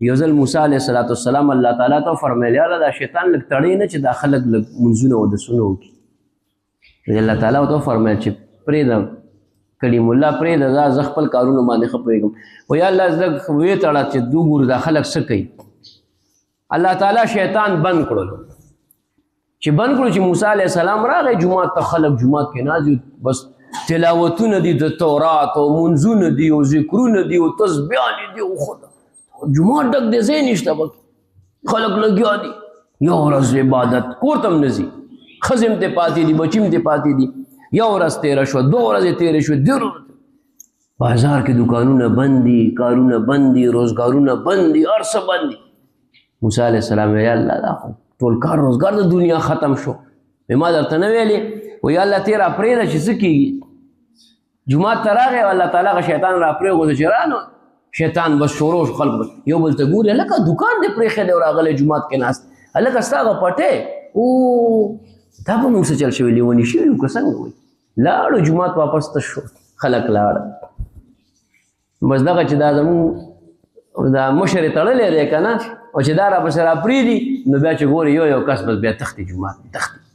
یو ځل موسی علیه السلام الله تعالی ته فرمیل یاره دا شیطان لږ تړی نه چې دا خلک لږ منځونه اودسونه وکړي الله تعالی ورته وفرمیل چې پرېږده کلیم الله پرېږده دا زه خپل کارونه باندې ښه پوهېږم وایي الله لږ ویې تړه چې وګورو دا خلک څه کوي الله تعالی شیطان بند کړلو چې بند کړو چې موسی علیه السلام راغی جومات ته خلک جومات کې ناست بس تلاوتونه دي د تورات او منځونه دي او ذکرونه دي او تسبیحانې دي او خدا جومات ډک دی ځای نشته پکې خلک لګیا دي یو ورځ عبادت کور ته هم نه ځي ښځې هم ترې پاتې دي بچي هم ترې پاتې دي یو ورځ تېره شوه 2 ورځې تېرې شوې بازار کې دکانونه بند دي کارونه بند دي روزګارونه بند دي هر څه بند دي موسی علیه السلام یا الله دا خو ټول کار روزګار د دنیا ختم شو ما درته نه ویلې وایي الله ته یې راپرېږده چې څه کېږي جومات ته راغی الله تعالی هغه شیطان راپرېښوده چې را نو شیطان بس شروع شو خلک یو بل ته ګوري هلکه دوکان دې پرېښی دی او راغلی جومات کې ناست هلکه ستا هغه پټی او دا به موږ څه چل شوي لیوني شوي وو که څنګه وایي لاړو جومات واپس تش شو خلک لاړه بس دغه چې دا زمونږ دا مشر یې تړلی دی که نه او چې دا راپسې راپرېږدي نو بیا چې ګوري یو کس بس بیا تښتي جومات تښتي